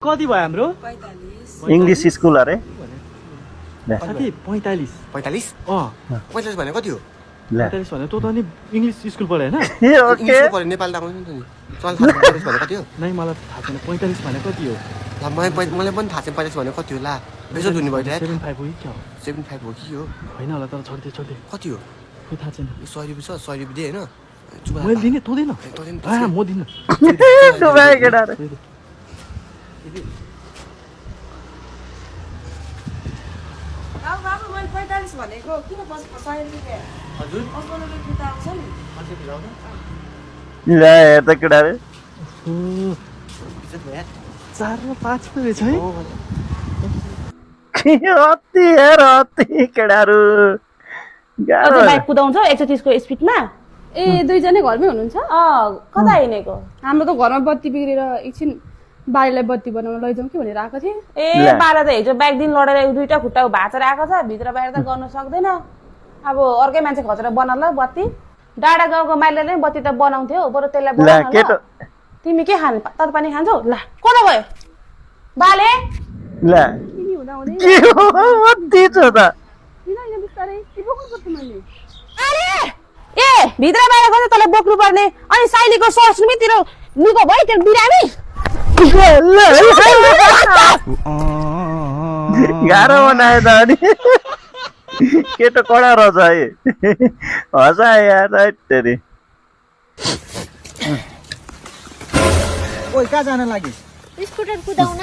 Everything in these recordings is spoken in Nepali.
कति भयो हाम्रो 45 इंग्लिश स्कूल अरे साथी 45 45 45 भने कति हो 45 भने तँ त नि इंग्लिश स्कुल पढे हैन ओके पढे नेपाल त आउँदैन नि चल 45 भने कति हो नै मलाई थाहा छैन 45 भने कति हो ल मलाई पनि थाहा छैन 45 भने कति हो ला बेसो दुनी भयो 75 हो कि 75 हो कि हो हैन होला तर छोड्दे कति हो के थाहा छैन 100 रुपैयाँ छ 100 रुपैयाँ दे हैन मैले दिने तँ दिन्न म दिन्न दुबाई केटाहरु बाबु मैले 45 भनेको किन 100 रुपैयाँ हजुर 50 रुपैयाँ त आउँछ नि ल हेर त केटाहरु 4 र 5 पो रहेछ है अति हेर अति केटाहरु गाह्रो बाइक कुदाउँछ 130 को स्पिडमा ए दुईजनै घरमै हुनुहुन्छ कता हिँडेको हाम्रो त घरमा बत्ती बिग्रेर एकछिन बारीलाई बत्ती बनाउन लैजाउँ कि भनेर आएको थिएँ ए बाह्र त हिजो बाइक दिन लडेर दुईटा खुट्टा भाँचेर आएको छ भित्र बाहिर त गर्न सक्दैन अब अर्कै मान्छे खोजेर बनाउला बत्ती डाँडा गाउँको माइलले बत्ती त बनाउँथ्यो बरु त्यसलाई बनाउन तिमी के खाने तातो पानी खान्छौ ल कता भयो बाले ल तिमी हुँदा हुँदै के हो अति छ त किन हैन बिस्तारै बोक्नु पर्छ मैले अरे ए भित्र बाहिर खोजे तँलाई बोक्नु पर्ने अनि साइलीको ससुमीतिर लुको भयो त्यो बिरामी गाह्रो बनायो त अनि केटो कडा रहेछ है हँसा यार तेरि ओइ कहाँ जान लागि स्कुटर कुदाउन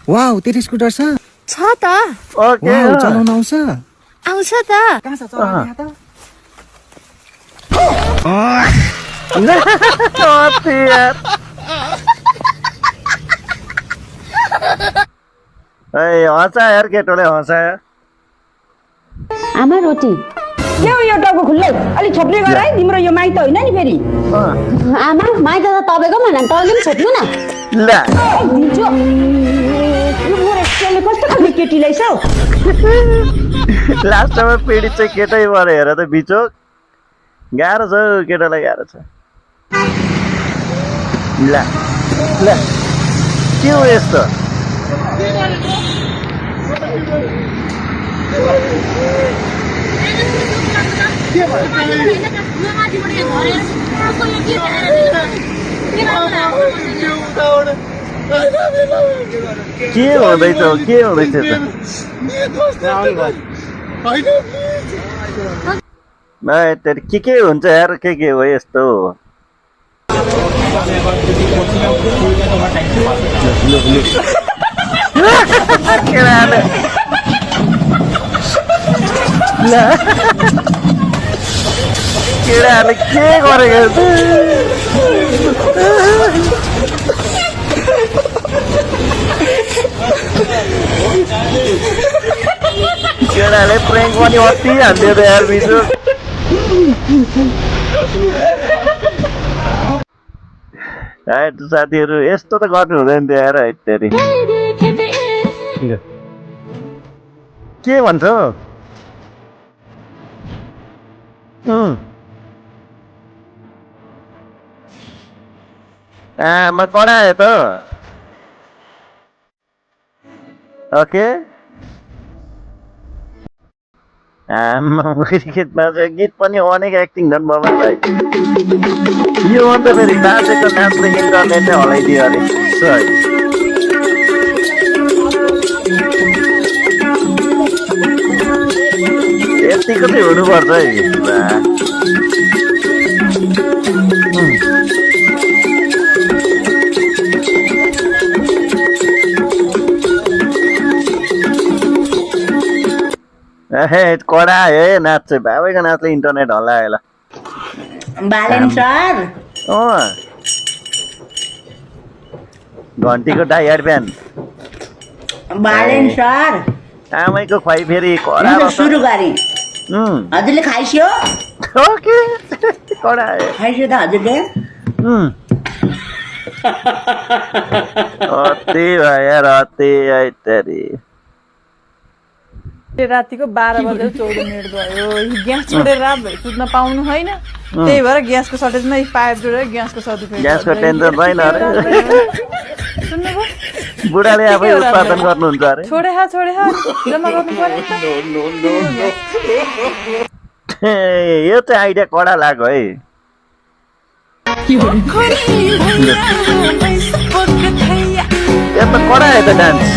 वाउ तेरो स्कुटर छ छ त ओके चलाउन आउँछ आउँछ त कहाँ छ चलाउने यहाँ त अति यार ए हँसा यार केटोले हँसा आमा रोटी के हो यो टाउको खुल्लै अलि छोप्ने गर है तिम्रो यो माइत होइन नि फेरि आमा माइत त तपाईँको भन तँले पनि छोप्नु न ल दिन्छु यो मोरेस्टले कस्तो खालको केटीलाई छ लास्टमा पिडी चाहिँ केटै भएर हेर त बिचोक गाह्रो छ केटालाई गाह्रो छ ल ल के हो यस्तो के हुँदैछ के हुँदैछ त के हुन्छ यार के हो यस्तो केटाहरूले के गरेको केटाहरूले प्र्याङ्क पनि अति हान्थ्यो त यार बिचो साथीहरू यस्तो त गर्नु हुँदैन थियो यार हेरी के भन्छ आमा करायो त ओके आमा गीतमा चाहिँ गीत पनि अनेक एक्टिङ झन् बाबा भाइ यो अन्त फेरि नाचेको नाच्ने इन्टरनेटै हलाइदियो अरे सही यतिको चाहिँ हुनुपर्छ है कडा है नाच चाहिँ बाबैको नाचले इन्टरनेट हल्लायो ल बालेन सर घन्टीको टाइगर प्यान बालेन सर आमैको खुवाई फेरि कडा सुरु गरे हजुरले खाइस्यो ओके कडा खाइस्यो त हजुरले अति भयो यार अति है तेरि रातिको 12 बजेर 14 मिनट भयो ग्यास छोडेर रात भए सुत्न पाउनु होइन त्यही भएर ग्यासको सर्टेजमा पाइप जोडेर ग्यासको सदुपयोग ग्यासको टेन्सन छैन अरे सुन्नुभयो बुढाले आफै उत्पादन गर्नुहुन्छ अरे छोडे जम्मा गर्नु पर्यो ए, यो चाहिँ आइडिया कडा लाग्यो है यो त कडा है त डान्स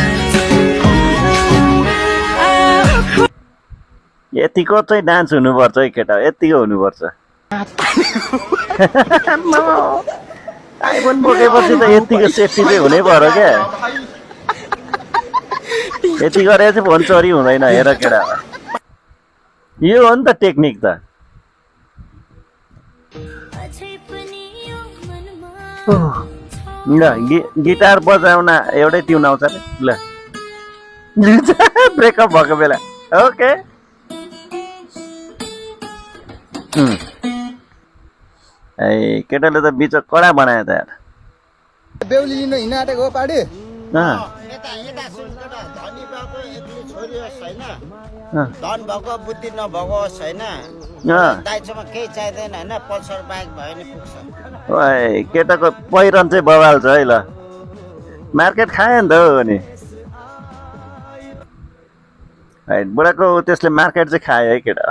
यतिको चाहिँ डान्स हुनुपर्छ है केटा यतिको हुनुपर्छ आइफोन बोकेपछि त यतिको सेफ्टी चाहिँ हुनै पर्यो क्या यति गरेर चाहिँ फोन चोरी हुँदैन हेर केटा यो हो नि त टेक्निक त ल गिटार बजाउन एउटै ट्युन आउँछ अरे ल ब्रेकअप भएको बेला ओके ए केटाले त बिच कडा बनायो त यार बेहुली लिन हिँडाटेको हो पाडे धन भएको बुद्धि नभएको छैन दाइसम्म केही चाहिँदैन होइन पल्सर बाइक भयो भने पुग्छ ओए केटाको पहिरन चाहिँ बवाल छ है ल मार्केट खायो नि त हो नि बुढाको त्यसले मार्केट चाहिँ खायो है केटा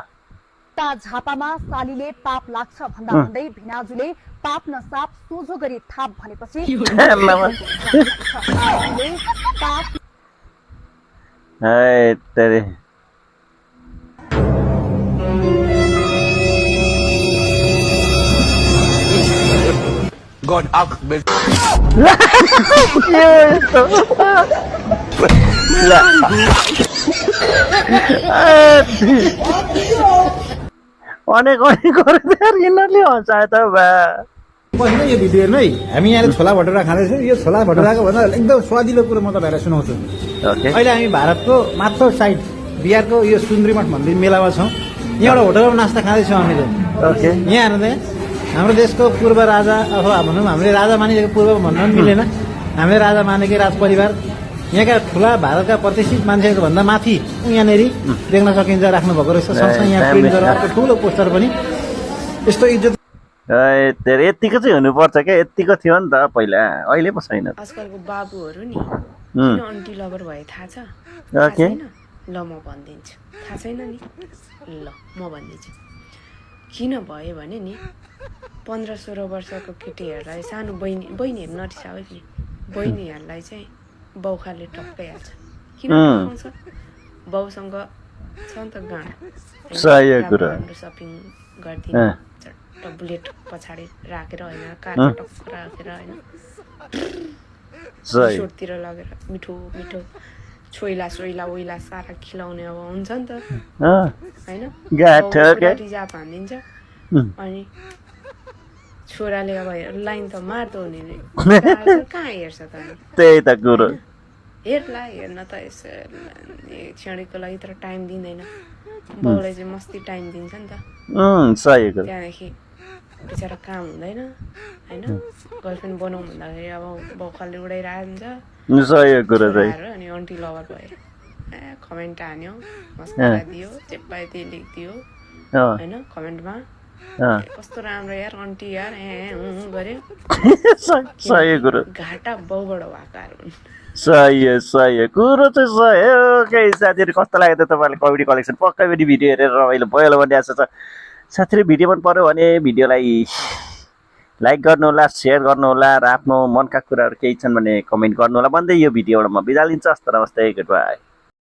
झापामा सालीले पाप लाग्छ भन्दा भन्दै भिनाजुले पाप न साप सोझो गरी थाप भनेपछि God up अनेक यिनीहरूले हँसायो त बा पहिलो यो भिडियोमा है हामी यहाँले छोला भटुरा खाँदैछौँ यो छोला भटुराको भन्दा एकदम स्वादिलो कुरो म तपाईँहरूलाई सुनाउँछु अहिले हामी भारतको माथिल्लो साइड बिहारको यो सुन्द्रीमठ भन्ने मेलामा छौँ यहाँबाट होटलमा नास्ता खाँदैछौँ हामीले यहाँ हेर्नु त हाम्रो देशको पूर्व राजा अथवा भनौँ हामीले राजा मानिएको पूर्व भन्न पनि मिलेन हामीले राजा मानेकै राज परिवार यहाँका ठुला भारतका प्रतिष्ठित मान्छेहरू भन्दा माथि यहाँनिर देख्न सकिन्छ राख्नु भएको रहेछ सँगसँगै यहाँ प्रिन्ट गरेर अर्को ठुलो पोस्टर पनि यस्तो इज्जत यतिको चाहिँ हुनुपर्छ क्या यतिको थियो नि त पहिला अहिले पो छैन आजकलको बाबुहरू नि किन अन्टी लभर भए थाहा छ ल म भनिदिन्छु थाहा छैन नि ल म भनिदिन्छु किन भयो भने नि 15-16 वर्षको केटीहरूलाई सानो बहिनीहरू नरिसाओ कि बहिनीहरूलाई चाहिँ बाउखाले टक्कै हाल्छ किन टक्काउँछ बाउसँग छ नि त गाँड राम्रो सपिङ गरिदिनु चट्ट बुलेट पछाडि राखेर होइन कार टक्क राखेर होइन रिसोर्टतिर लगेर मिठो मिठो छोइला ओइला सारा खिलाउने अब हुन्छ नि त होइन रिजार्भ हानिदिन्छ अनि छोराले अब लाइन त मार्दो हुने कहाँ हेर्छ त त्यही त कुरो हेर्ला हेर्न त यसो क्षणिकको लागि तर टाइम दिँदैन बाउलाई चाहिँ मस्ती टाइम दिन्छ नि त त्यहाँदेखि बिचरा काम हुँदैन होइन गर्लफ्रेन्ड बनाउँ भन्दाखेरि अब बाउखाले उडाइरहेको हुन्छ अनि अन्टी लभर भयो कमेन्ट हान्यो मस्का दियो जे पायो त्यही लेखिदियो होइन कमेन्टमा कस्तो राम्रो यार अन्टी यार गर्यो घाटा बाउबाट भएकाहरू हुन् सही कुरो चाहिँ सही ओके साथीहरू कस्तो लाग्यो त तपाईँले कमेडी कलेक्सन पक्कै पनि भिडियो हेरेर रमाइलो भइहाल्यो भन्ने आशा छ साथीहरू भिडियो मन पर्यो भने भिडियोलाई लाइक गर्नुहोला सेयर गर्नुहोला र आफ्नो मनका कुराहरू केही छन् भने कमेन्ट गर्नुहोला भन्दै यो भिडियोबाट म बिदा लिन्छु हस्त नमस्ते गुड बाई